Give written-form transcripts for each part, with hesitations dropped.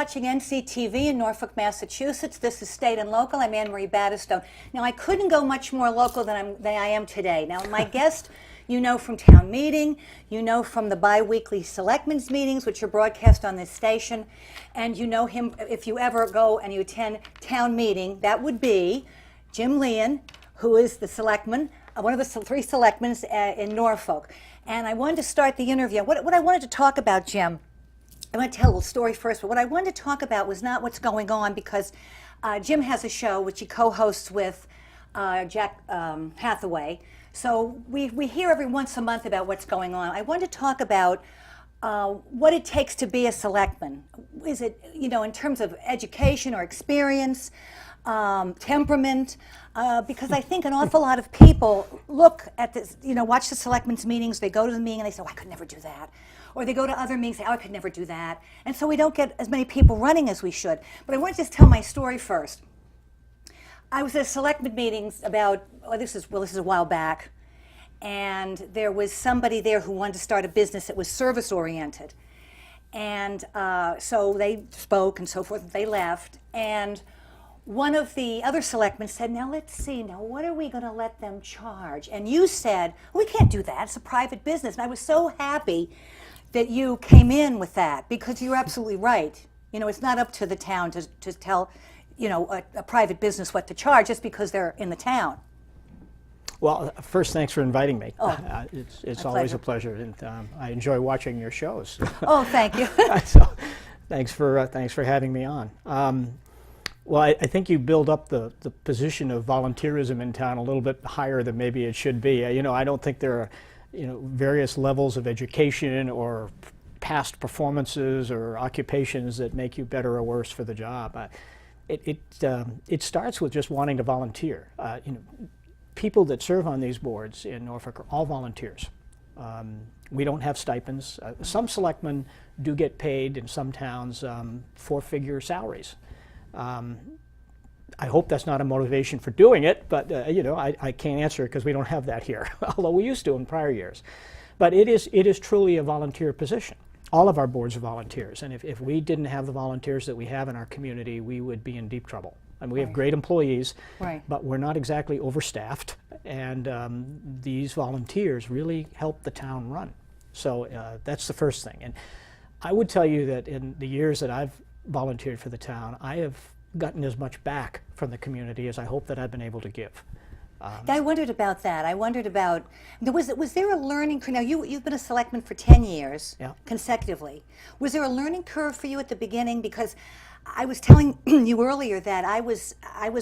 watching NCTV in Norfolk, Massachusetts. This is State and Local. I'm Anne Marie Battistone. Now, I couldn't go much more local than I am today. Now, my guest, you know from town meeting, you know from the bi-weekly Selectmen's Meetings, which are broadcast on this station, and you know him if you ever go and you attend town meeting. That would be Jim Lehan, who is the selectman, one of the three selectmen in Norfolk. And I wanted to start the interview. What I wanted to talk about, Jim, I want to tell a little story first, but what I wanted to talk about was not what's going on, because Jim has a show which he co-hosts with Jack Hathaway. So we hear every once a month about what's going on. I wanted to talk about what it takes to be a selectman. Is it, you know, in terms of education or experience, temperament, because I think an awful lot of people look at this, you know, watch the selectmen's meetings, they go to the meeting and they say, oh, I could never do that. Or they go to other meetings and say, oh, I could never do that. And so we don't get as many people running as we should. But I want to just tell my story first. I was at selectmen meetings about, this is a while back, and there was somebody there who wanted to start a business that was service-oriented. And so they spoke and so forth, they left, and one of the other selectmen said, now let's see, now what are we going to let them charge? And you said, we can't do that, it's a private business. And I was so happy that you came in with that, because you're absolutely right. You know, it's not up to the town to tell, you know, a private business what to charge just because they're in the town. Well, first, thanks for inviting me. Oh, it's always a pleasure, and I enjoy watching your shows. Oh, thank you. So, thanks for having me on. Well, I think you build up the position of volunteerism in town a little bit higher than maybe it should be. You know, I don't think there are, you know, various levels of education or past performances or occupations that make you better or worse for the job. It starts with just wanting to volunteer. You know, people that serve on these boards in Norfolk are all volunteers. We don't have stipends. Some selectmen do get paid in some towns four-figure salaries. I hope that's not a motivation for doing it, but you know, I can't answer it because we don't have that here, although we used to in prior years. But it is truly a volunteer position. All of our boards are volunteers, and if we didn't have the volunteers that we have in our community, we would be in deep trouble. And we have great employees, but we're not exactly overstaffed, and these volunteers really help the town run. So that's the first thing. And I would tell you that in the years that I've volunteered for the town, I have gotten as much back from the community as I hope that I've been able to give. I wondered about that. I wondered about, was there a learning curve? Now, you've been a selectman for 10 years consecutively. Was there a learning curve for you at the beginning? Because I was telling you earlier that I was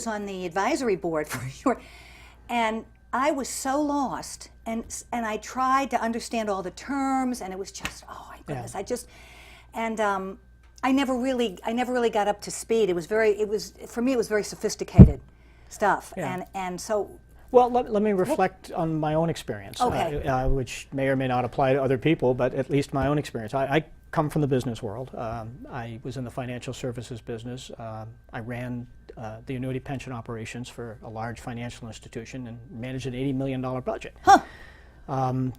on the advisory board for sure, and I was so lost, and I tried to understand all the terms, and it was just, oh my goodness, I never really got up to speed. For me it was very sophisticated stuff, and so. Well, let me reflect on my own experience, which may or may not apply to other people, but at least my own experience. I come from the business world. I was in the financial services business. I ran the annuity pension operations for a large financial institution and managed an $80 million budget.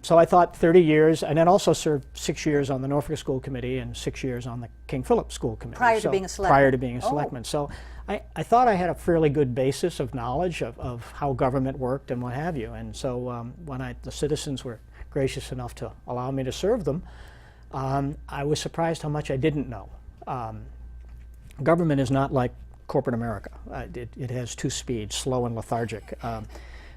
So I thought 30 years, and then also served 6 years on the Norfolk School Committee and 6 years on the King Philip School Committee. Prior to being a selectman? Prior to being a selectman. So I thought I had a fairly good basis of knowledge of how government worked and what have you. And so when the citizens were gracious enough to allow me to serve them, I was surprised how much I didn't know. Government is not like corporate America. It has two speeds, slow and lethargic.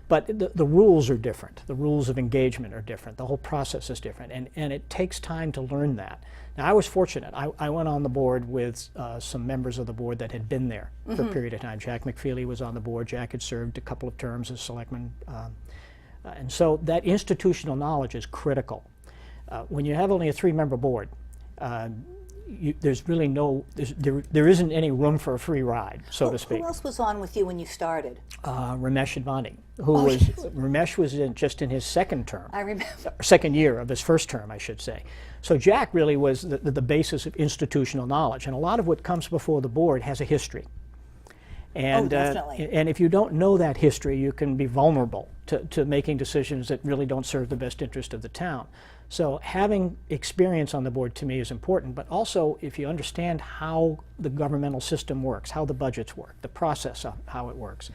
But the rules are different. The rules of engagement are different. The whole process is different, and it takes time to learn that. Now, I was fortunate. I went on the board with some members of the board that had been there for a period of time. Jack McFeely was on the board. Jack had served a couple of terms as selectman. And so that institutional knowledge is critical. When you have only a 3-member board, there's really there isn't any room for a free ride, so to speak. Who else was on with you when you started? Ramesh Advani, Ramesh was just in his second term. I remember. Second year of his first term, I should say. So Jack really was the basis of institutional knowledge, and a lot of what comes before the board has a history. And, definitely. And if you don't know that history, you can be vulnerable to making decisions that really don't serve the best interest of the town. So having experience on the board to me is important, but also if you understand how the governmental system works, how the budgets work, the process of how it works,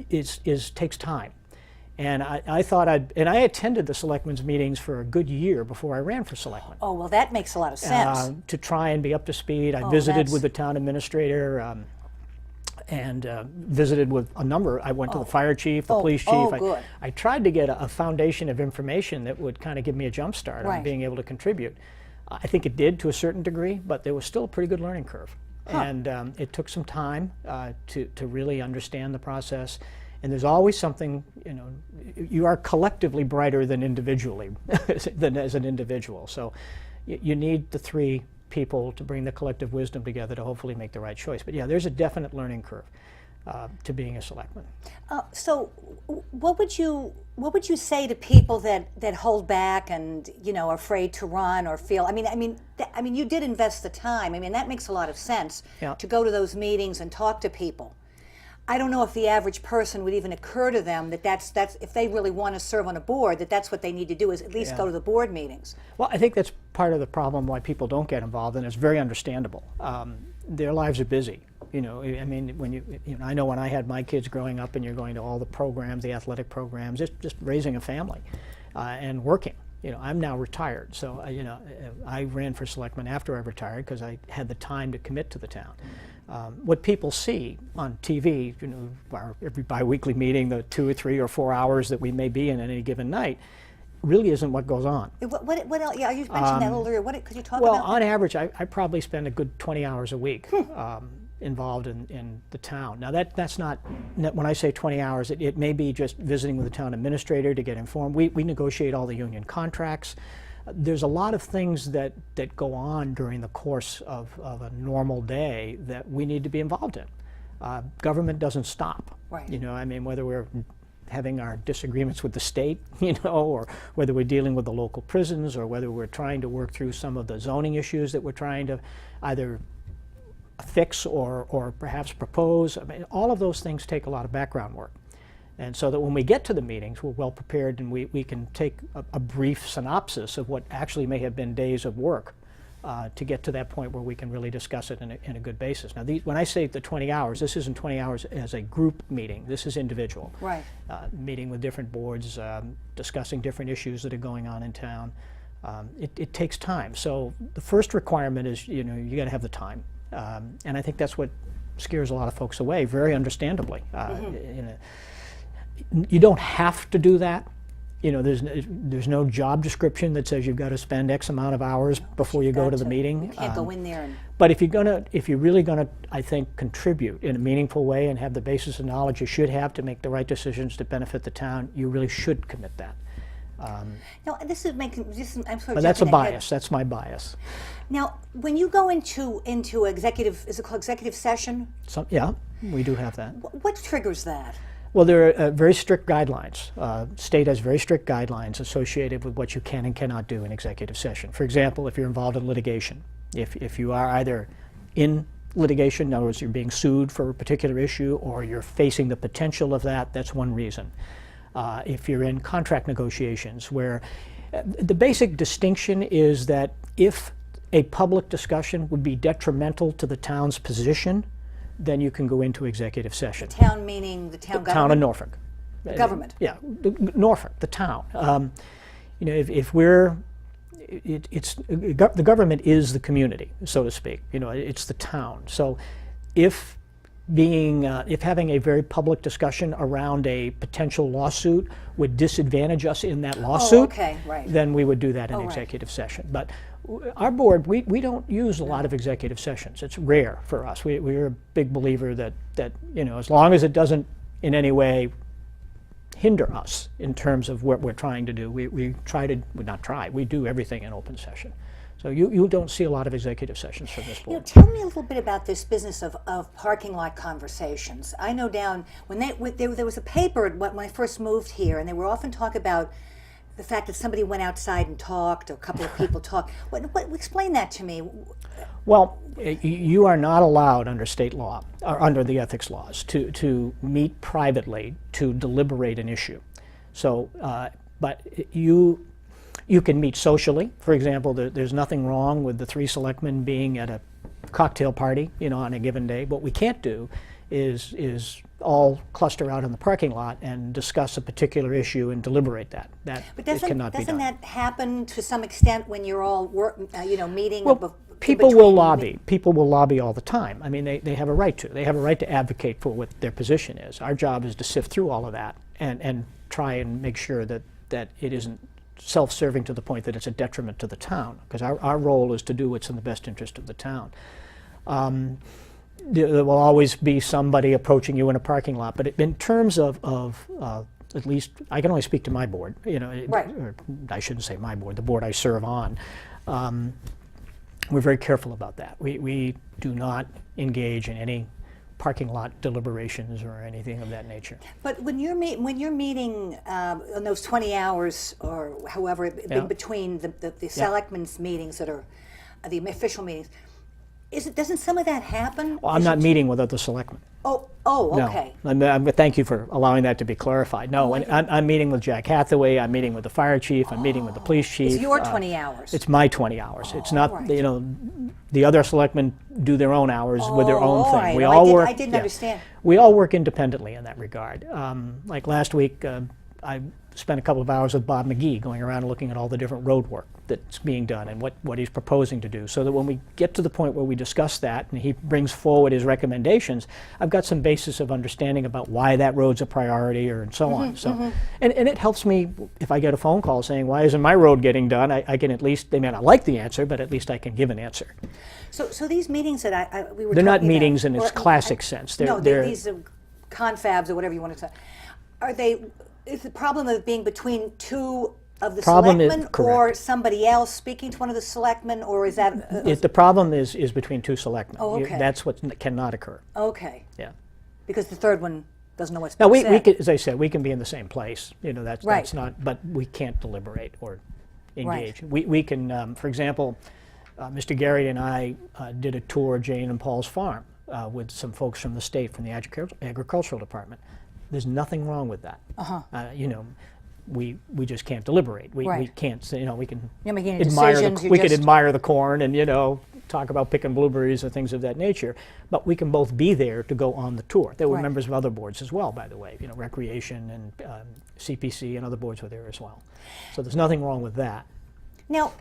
takes time. And I thought and I attended the selectmen's meetings for a good year before I ran for selectman. Oh, well, that makes a lot of sense. To try and be up to speed. I Oh, visited that's- with the town administrator and visited with a number. I went to the fire chief, the police chief. Oh, good. I tried to get a foundation of information that would kind of give me a jump start on Right. being able to contribute. I think it did to a certain degree, but there was still a pretty good learning curve. And it took some time to really understand the process. And there's always something, you are collectively brighter than individually, than as an individual. So you need the three people to bring the collective wisdom together to hopefully make the right choice. But yeah, there's a definite learning curve to being a selectman. So, what would you say to people that hold back and are afraid to run or feel? I mean, you did invest the time. I mean, that makes a lot of sense to go to those meetings and talk to people. I don't know if the average person would even occur to them that's if they really want to serve on a board, that's what they need to do is at least go to the board meetings. Well, I think that's part of the problem why people don't get involved, and it's very understandable. Their lives are busy. I mean, I know when I had my kids growing up, and you're going to all the programs, the athletic programs, just raising a family and working. I'm now retired, so I ran for selectman after I retired because I had the time to commit to the town. What people see on TV, our every biweekly meeting, the 2 or 3 or 4 hours that we may be in at any given night, really isn't what goes on. What else? Yeah, you mentioned that earlier. What could you talk Well, about? on average, I probably spend a good 20 hours a week involved in the town. Now that's not, when I say 20 hours, it may be just visiting with the town administrator to get informed. We negotiate all the union contracts. There's a lot of things that go on during the course of a normal day that we need to be involved in. Government doesn't stop. Right. I mean, whether we're having our disagreements with the state, or whether we're dealing with the local prisons, or whether we're trying to work through some of the zoning issues that we're trying to either fix or perhaps propose. I mean, all of those things take a lot of background work. And so that when we get to the meetings, we're well prepared and we can take a brief synopsis of what actually may have been days of work to get to that point where we can really discuss it in a good basis. Now, when I say the 20 hours, this isn't 20 hours as a group meeting. This is individual. Right. Meeting with different boards, discussing different issues that are going on in town. It takes time. So the first requirement is, you got to have the time. And I think that's what scares a lot of folks away, very understandably. You don't have to do that. There's no job description that says you've got to spend X amount of hours before you go to the meeting. You can't go in there and... But if you're really gonna, I think, contribute in a meaningful way and have the basis of knowledge you should have to make the right decisions to benefit the town, you really should commit that. Now, I'm sort of But that's a jumping ahead. bias. That's my bias. Now, when you go into executive, is it called executive session? Yeah, we do have that. What triggers that? Well, there are very strict guidelines. State has very strict guidelines associated with what you can and cannot do in executive session. For example, if you're involved in litigation, if you are either in litigation, in other words, you're being sued for a particular issue, or you're facing the potential of that, that's one reason. If you're in contract negotiations, where the basic distinction is that if a public discussion would be detrimental to the town's position, then you can go into executive session. The town meaning the town government? Town of Norfolk. The government? Yeah, Norfolk, the town. If we're, the government is the community, so to speak. It's the town. So if having a very public discussion around a potential lawsuit would disadvantage us in that lawsuit, then we would do that in executive session. But our board, we don't use a lot of executive sessions. It's rare for us. We're a big believer that as long as it doesn't in any way hinder us in terms of what we're trying to do, we do everything in open session. So you don't see a lot of executive sessions from this board. Tell me a little bit about this business of parking lot conversations. I know down when there was a paper when I first moved here, and they would often talk about the fact that somebody went outside and talked, or a couple of people talked. Explain that to me. Well, you are not allowed under state law, or under the ethics laws, to meet privately to deliberate an issue. So, but you can meet socially. For example, there's nothing wrong with the 3 selectmen being at a cocktail party, on a given day. What we can't do is all cluster out in the parking lot and discuss a particular issue and deliberate that. That But it cannot be done. doesn't that happen to some extent when you're all meeting? Well, people will lobby. People will lobby all the time. I mean, they have a right to. They have a right to advocate for what their position is. Our job is to sift through all of that and try and make sure that it isn't self-serving to the point that it's a detriment to the town, because our role is to do what's in the best interest of the town. There will always be somebody approaching you in a parking lot, but in terms of at least, I can only speak to my board, Right. or I shouldn't say my board, the board I serve on. We're very careful about that. We do not engage in any parking lot deliberations or anything of that nature. But when you're meeting on those 20 hours or however in between the selectmen's meetings that are the official meetings, doesn't some of that happen? Well, I'm not meeting with other selectmen. Oh, okay. No, thank you for allowing that to be clarified. No, I'm meeting with Jack Hathaway, I'm meeting with the fire chief, I'm meeting with the police chief. It's your 20 hours. It's my 20 hours. It's not, right. The other selectmen do their own hours with their own thing. Right. We all work. I didn't understand. We all work independently in that regard. Like last week, I spent a couple of hours with Bob McGee going around and looking at all the different road work that's being done and what he's proposing to do, so that when we get to the point where we discuss that and he brings forward his recommendations, I've got some basis of understanding about why that road's a priority and so on. So, and it helps me if I get a phone call saying, why isn't my road getting done? I can at least, they may not like the answer, but at least I can give an answer. So these meetings that we were They're not talking meetings about, in its classic sense. They're these confabs or whatever you want to say. Is the problem of being between 2 of the selectmen or somebody else speaking to one of the selectmen, or is that? The problem is between 2 selectmen. Oh, okay. That's what cannot occur. Okay. Yeah. Because the third one doesn't know what's Now, being said. we can, as I said, we can be in the same place. That's Right. not, but we can't deliberate or engage. Right. We can, for example, Mr. Gary and I did a tour of Jane and Paul's farm with some folks from the state, from the agricultural department. There's nothing wrong with that. We just can't deliberate. We can't say, we can admire the corn and talk about picking blueberries or things of that nature, but we can both be there to go on the tour. There were members of other boards as well, by the way. Recreation and CPC and other boards were there as well. So there's nothing wrong with that. Now,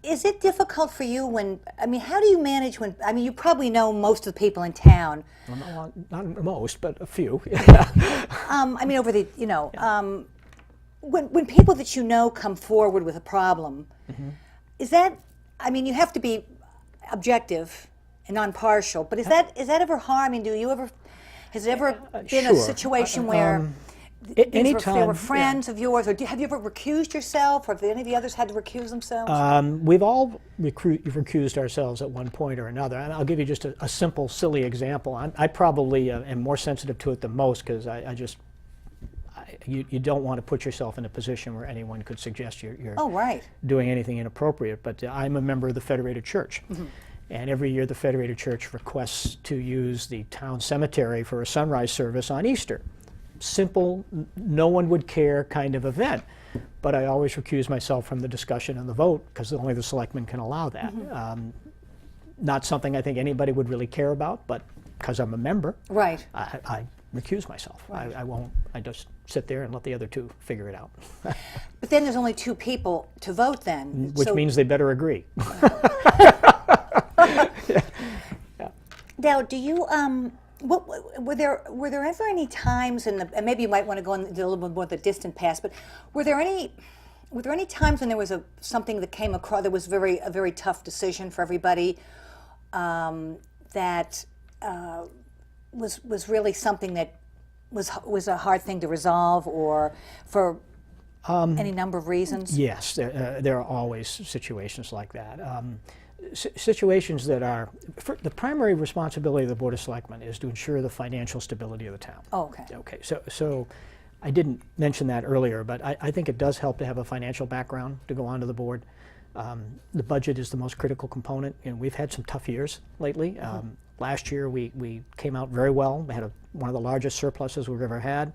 is it difficult for you how do you manage when, you probably know most of the people in town. Well, not most, but a few. Over the, when people that come forward with a problem, is that, you have to be objective and impartial, but is that ever hard? Has it ever been a situation where they were friends of yours, or have you ever recused yourself, or have any of the others had to recuse themselves? We've all recused ourselves at one point or another. And I'll give you just a simple, silly example. I probably am more sensitive to it than most, because you don't want to put yourself in a position where anyone could suggest you're doing anything inappropriate. But I'm a member of the Federated Church. And every year the Federated Church requests to use the town cemetery for a sunrise service on Easter. Simple, no one would care kind of event. But I always recuse myself from the discussion and the vote, because only the selectmen can allow that. Not something I think anybody would really care about, but because I'm a member, I recuse myself. I won't. I just sit there and let the other 2 figure it out. But then there's only 2 people to vote then. Which means they better agree. Now, do you were there ever any times and maybe you might want to go into a little bit more the distant past, but were there any times when there was something that came across that was a very tough decision for everybody, that was really something that was a hard thing to resolve, or for any number of reasons? Yes, there are always situations like that. Situations that are, the primary responsibility of the Board of Selectmen is to ensure the financial stability of the town. Oh, okay. Okay, so I didn't mention that earlier, but I think it does help to have a financial background to go onto the board. The budget is the most critical component, and we've had some tough years lately. Last year we came out very well. We had one of the largest surpluses we've ever had.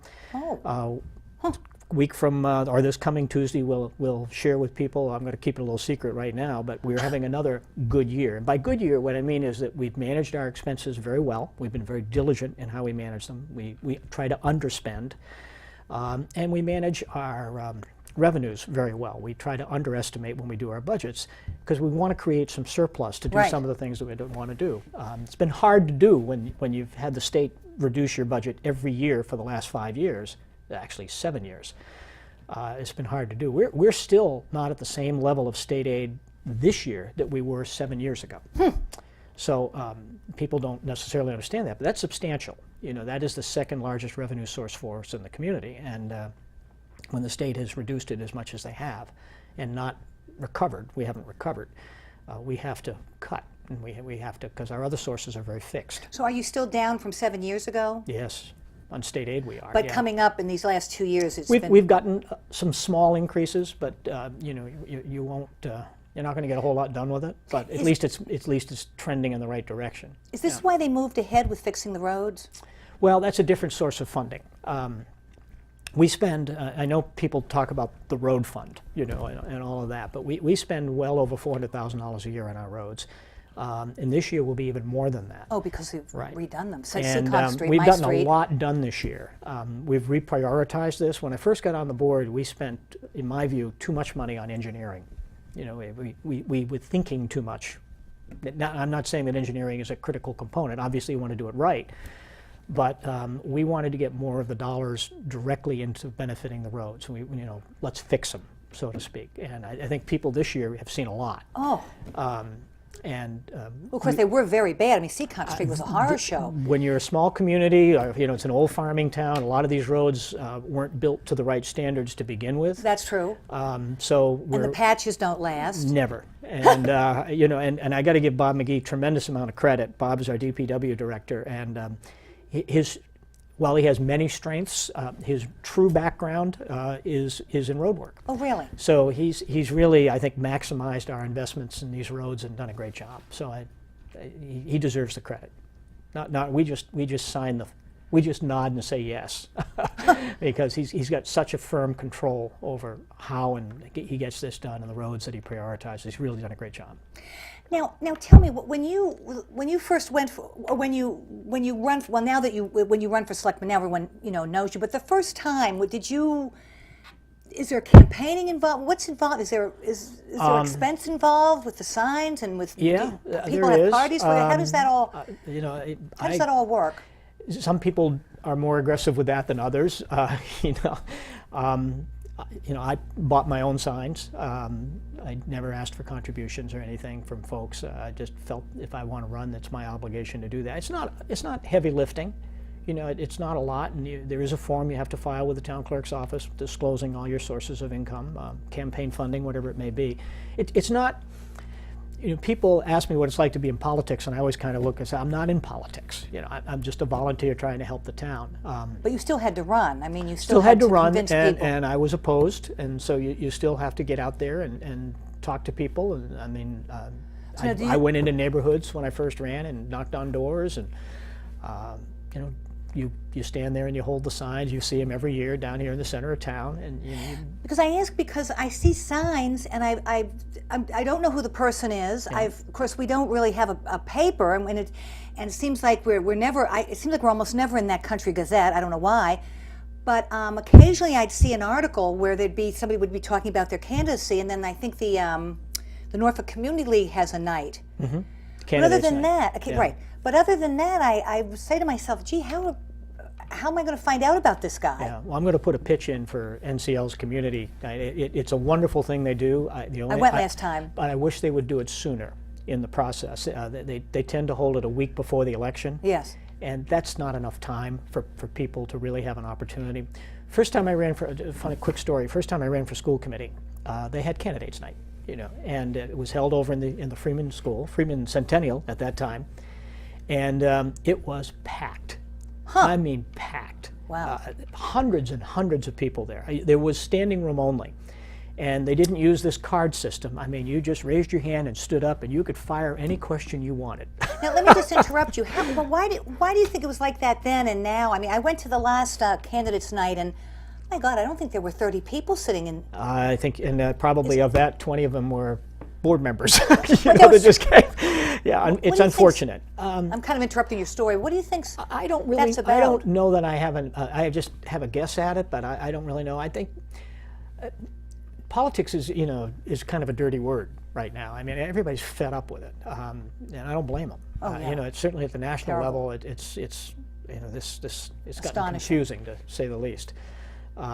week from, or this coming Tuesday, we'll share with people. I'm going to keep it a little secret right now, but we're having another good year. And by good year, what I mean is that we've managed our expenses very well. We've been very diligent in how we manage them. We try to underspend, and we manage our revenues very well. We try to underestimate when we do our budgets because we want to create some surplus to do Right. some of the things that we don't want to do. It's been hard to do when you've had the state reduce your budget every year for the last 5 years, actually 7 years. It's been hard to do. We're still not at the same level of state aid this year that we were 7 years ago. So people don't necessarily understand that, but that's substantial. You know, that is the second largest revenue source for us in the community. And when the state has reduced it as much as they have and not recovered, we haven't recovered, we have to cut. And we have to, because our other sources are very fixed. So are you still down from 7 years ago? Yes, on state aid we are. But yeah. coming up in these last 2 years, We've gotten some small increases, but you know, you won't. You're not going to get a whole lot done with it. But at least it's trending in the right direction. Is this why they moved ahead with fixing the roads? Well, that's a different source of funding. We spend, I know people talk about the road fund, you know, and all of that, but we spend well over $400,000 a year on our roads. And this year will be even more than that. Oh, because we've Right. redone them. So And Seacon Street, we've my gotten street. a lot done this year. We've reprioritized this. When I first got on the board, we spent, in my view, too much money on engineering. You know, we were thinking too much. Now, I'm not saying that engineering is a critical component. Obviously, you want to do it right. But we wanted to get more of the dollars directly into benefiting the roads. You know, let's fix them, so to speak. And I think people this year have seen a lot. Oh. And Well, of course, they were very bad. I mean, Seacon Street was a horror show. when you're a small community, or, you know, it's an old farming town, a lot of these roads weren't built to the right standards to begin with. That's true. So And the patches don't last. never. And you know, and I got to give Bob McGee tremendous amount of credit. Bob is our DPW director, and while he has many strengths, his true background is in road work. Oh, really? So he's really, I think, maximized our investments in these roads and done a great job. So he deserves the credit. Not we just nod and say yes because he's got such a firm control over how and he gets this done and the roads that he prioritizes. He's really done a great job. Now tell me, when you first went for, or when you run, well, now that when you run for selectman, now everyone, you know, knows you, but the first time, is there campaigning involved? What's involved? Is there expense involved with the signs and with Yeah, people there have is. parties? How does that all, You know, how does that all work? Some people are more aggressive with that than others. You know, I bought my own signs. I never asked for contributions or anything from folks. I just felt if I want to run, that's my obligation to do that. It's not heavy lifting. You know, it's not a lot, and there is a form you have to file with the town clerk's office disclosing all your sources of income, campaign funding, whatever it may be. It's not. You know, people ask me what it's like to be in politics, and I always kind of look and say, I'm not in politics. You know, I'm just a volunteer trying to help the town. But you still had to run. I mean, you Still had to run, convince people. and I was opposed, and so you still have to get out there and talk to people. And I mean, So do I you- went into neighborhoods when I first ran and knocked on doors, and you know, you stand there and you hold the signs. You see them every year down here in the center of town, and you Because I ask because I see signs and I don't know who the person is. Of course, we don't really have a paper, and it seems like we're never. It seems like we're almost never in that Country Gazette. I don't know why, but occasionally I'd see an article where somebody would be talking about their candidacy, and then I think the Norfolk Community League has a night. Mm-hmm. But other than that, okay, right. But other than that, I say to myself, gee, how am I going to find out about this guy? Yeah, well, I'm going to put a pitch in for NCL's community. It's a wonderful thing they do. I went last time. But I wish they would do it sooner in the process. They tend to hold it a week before the election. Yes. And that's not enough time for people to really have an opportunity. First time I ran for, a quick story, first time I ran for school committee, they had candidates night, you know, and it was held over in the Freeman School, Freeman Centennial at that time, and it was packed. Huh. I mean packed. Wow. Hundreds and hundreds of people there. There was standing room only. And they didn't use this card system. I mean, you just raised your hand and stood up, and you could fire any question you wanted. Now, let me just interrupt you. Why do you think it was like that then and now? I mean, I went to the last candidates' night, and My God, I don't think there were 30 people sitting in. I think, and probably of that, 20 of them were board members. there was- that just came. Yeah, it's do you think- unfortunate. I'm kind of interrupting your story. What do you think I don't really. that's I about? don't know that I haven't. I just have a guess at it, but I don't really know. I think politics is is kind of a dirty word right now. I mean, everybody's fed up with it, and I don't blame them. Yeah. It's certainly at the national Terrible. level. It's it's gotten Astonishing. confusing to say the least.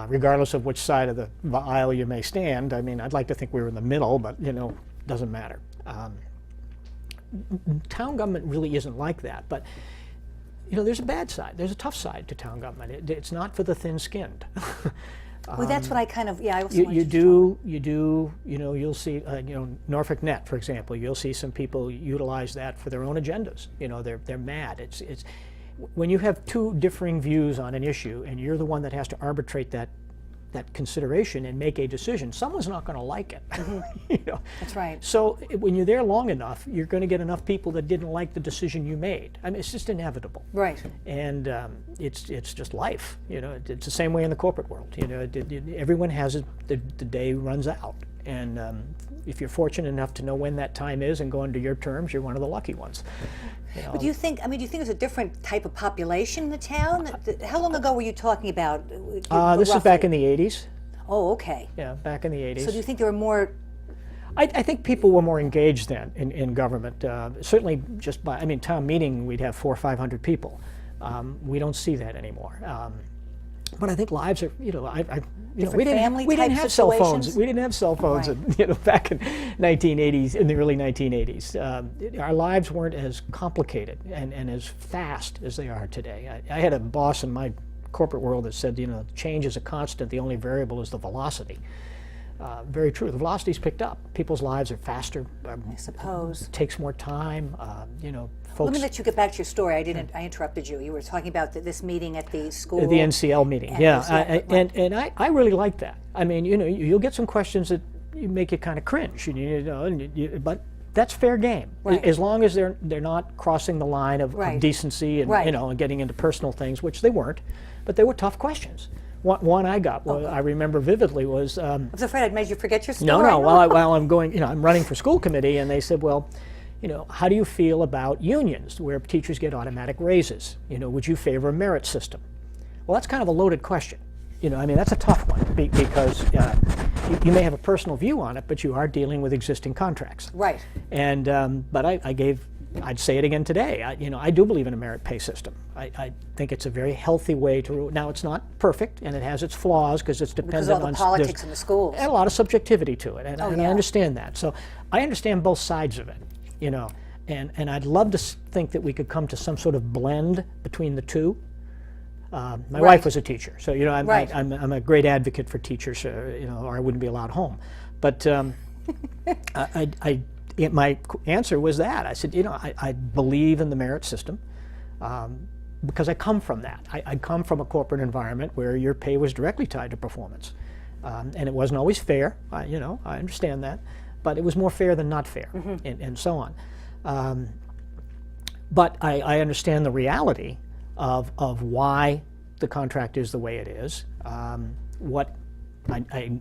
Regardless of which side of the aisle you may stand, I mean, I'd like to think we were in the middle, but doesn't matter. Town government really isn't like that, but there's a bad side. There's a tough side to town government. It's not for the thin-skinned. Well, that's what I kind of, I also You wanted to do, you'll see, Norfolk Net, for example, you'll see some people utilize that for their own agendas. They're mad. It's when you have two differing views on an issue and you're the one that has to arbitrate that consideration and make a decision, someone's not going to like it. That's right. So when you're there long enough, you're going to get enough people that didn't like the decision you made. I mean, it's just inevitable. Right. And it's just life. It's the same way in the corporate world. Everyone has it. The day runs out, and if you're fortunate enough to know when that time is and go under your terms, you're one of the lucky ones. But do you think there's a different type of population in the town? How long ago were you talking about? This is back in the 80s. Oh, okay. Yeah, back in the 80s. So do you think there were more? I think people were more engaged then in government. Certainly town meeting, we'd have 400 or 500 people. We don't see that anymore. But I think lives are, we didn't have cell phones. We didn't have cell phones, Right. back in 1980s, in the early 1980s. Our lives weren't as complicated and as fast as they are today. I had a boss in my corporate world that said, change is a constant. The only variable is the velocity. Very true. The velocity's picked up. People's lives are faster. I suppose. It takes more time. Folks. Let me let you get back to your story. I interrupted you. You were talking about this meeting at the school. The NCL meeting, and I really like that. I mean, you'll get some questions that make you kind of cringe, but that's fair game, Right. as long as they're not crossing the line of decency and Right. and getting into personal things, which they weren't, but they were tough questions. One I got, I remember vividly, was. I was afraid I'd made you forget your story. No. While I'm going, I'm running for school committee, and they said, well, how do you feel about unions where teachers get automatic raises? Would you favor a merit system? Well, that's kind of a loaded question. That's a tough one because you may have a personal view on it, but you are dealing with existing contracts. Right. And but I'd say it again today. I do believe in a merit pay system. I think it's a very healthy way to. Now, it's not perfect, and it has its flaws because it's dependent Because of all on the politics in the schools. and a lot of subjectivity to it, and I yeah. understand that. So I understand both sides of it. And I'd love to think that we could come to some sort of blend between the two. My wife was a teacher, so I'm a great advocate for teachers, or I wouldn't be allowed home. But my answer was that I said, I believe in the merit system because I come from that. I come from a corporate environment where your pay was directly tied to performance, and it wasn't always fair. I understand that. But it was more fair than not fair, and so on. But I understand the reality of why the contract is the way it is. I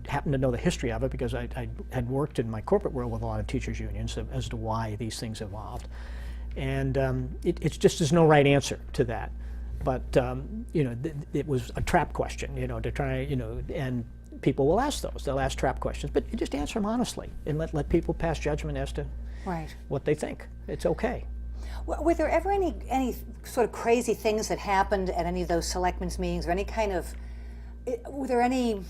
happen to know the history of it because I had worked in my corporate world with a lot of teachers' unions as to why these things evolved. And it's just there's no right answer to that. But it was a trap question, to try, and people will ask those. They'll ask trap questions, but you just answer them honestly and let people pass judgment as to what they think. It's okay. Were there ever any sort of crazy things that happened at any of those selectmen's meetings, or any kind of, were there any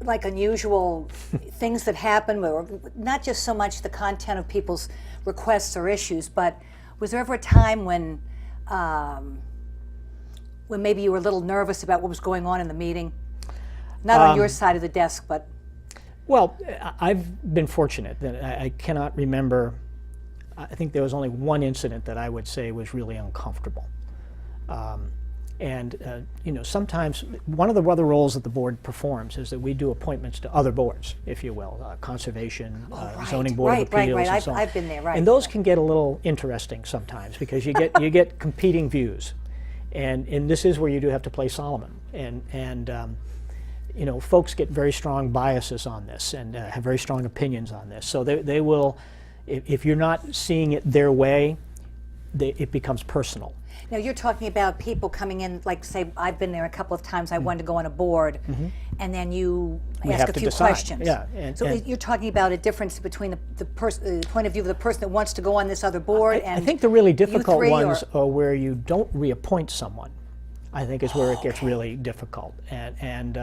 unusual things that happened, or not just so much the content of people's requests or issues, but was there ever a time when maybe you were a little nervous about what was going on in the meeting? Not on your side of the desk, but... Well, I've been fortunate that I cannot remember. I think there was only one incident that I would say was really uncomfortable. Sometimes one of the other roles that the board performs is that we do appointments to other boards, if you will, conservation, zoning board of appeals, and so on. I've been there, right. And those can get a little interesting sometimes because you get competing views. And this is where you do have to play Solomon. And you know, folks get very strong biases on this and have very strong opinions on this. So they will, if you're not seeing it their way, it becomes personal. Now, you're talking about people coming in, like, say, I've been there a couple of times, I wanted to go on a board, and then you We ask have a to few decide. questions. Yeah, So you're talking about a difference between the point of view of the person that wants to go on this other board and I think the really difficult three, ones are where you don't reappoint someone. I think is where it gets really difficult, and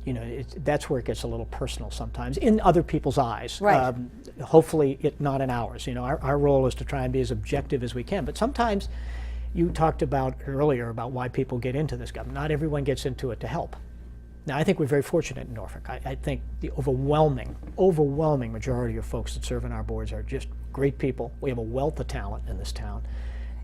you know, that's where it gets a little personal sometimes in other people's eyes. Right. Hopefully, not in ours. You know, our role is to try and be as objective as we can. But sometimes, you talked about earlier about why people get into this government. Not everyone gets into it to help. Now, I think we're very fortunate in Norfolk. I think the overwhelming majority of folks that serve on our boards are just great people. We have a wealth of talent in this town.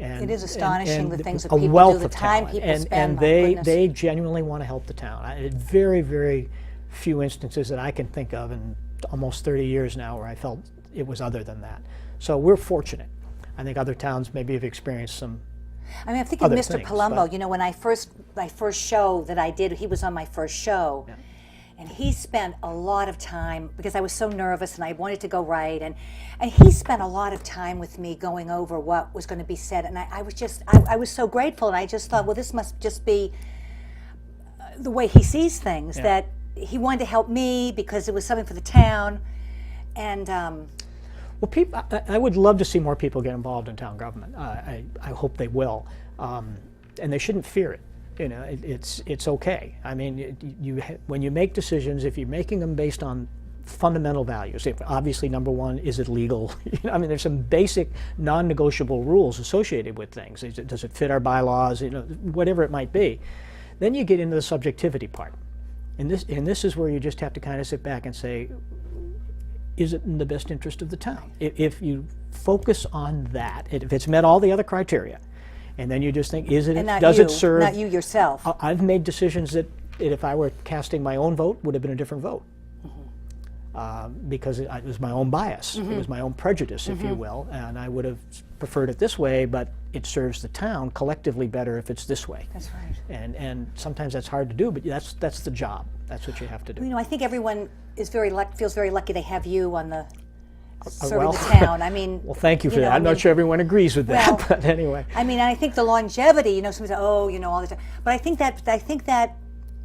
And, It is astonishing the things that a people wealth do, the of time talent. people and, spend, And my they goodness. genuinely want to help the town. Very, very few instances that I can think of in almost 30 years now where I felt it was other than that. So we're fortunate. I think other towns maybe have experienced some. I mean, I'm thinking other Mr. things, Palumbo, but- you know, when my first show that I did, he was on my first show. Yeah. And he spent a lot of time, because I was so nervous and I wanted to go right, and he spent a lot of time with me going over what was going to be said. And I was just, I was so grateful, and I just thought, well, this must just be the way he sees things, Yeah. that he wanted to help me because it was something for the town. And Well, people, I would love to see more people get involved in town government. I hope they will, and they shouldn't fear it. You know, it's okay. I mean, when you make decisions, if you're making them based on fundamental values, obviously number one, is it legal? I mean, there's some basic non-negotiable rules associated with things. Does it fit our bylaws? You know, whatever it might be. Then you get into the subjectivity part, and this is where you just have to kind of sit back and say, is it in the best interest of the town? If you focus on that, if it's met all the other criteria, and then you just think, and not does you, it serve? not you yourself. I've made decisions that if I were casting my own vote, would have been a different vote. Because it was my own bias, it was my own prejudice, if you will, and I would have preferred it this way, but it serves the town collectively better if it's this way. That's right. And sometimes that's hard to do, but that's the job. That's what you have to do. You know, I think everyone is feels very lucky they have you on the serving well, the town. I mean, Well, thank you for know, that. I I'm not mean, sure everyone agrees with that, well, but anyway. I mean, I think the longevity. You know, somebody say, "Oh, you know, all the time," but I think that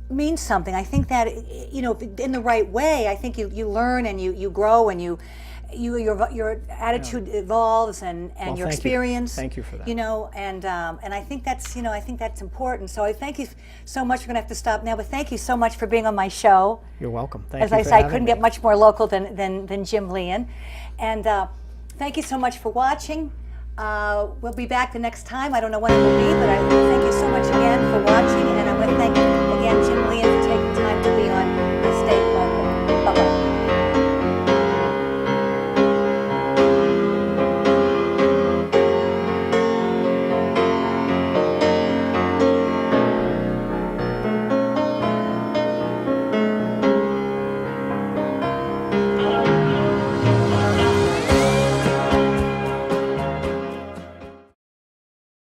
means something. I think that, you know, in the right way, I think you learn and you grow and your attitude evolves and Well, your thank you. experience. Thank you for that. You know, and I think that's important. So I thank you so much. We're going to have to stop now, but thank you so much for being on my show. You're welcome. Thank As you I for say, I having couldn't me. get much more local than Jim Lehan. And thank you so much for watching. We'll be back the next time. I don't know when it will be, but I thank you so much again for watching. And I want to thank again Jim Lehan for taking time to be on.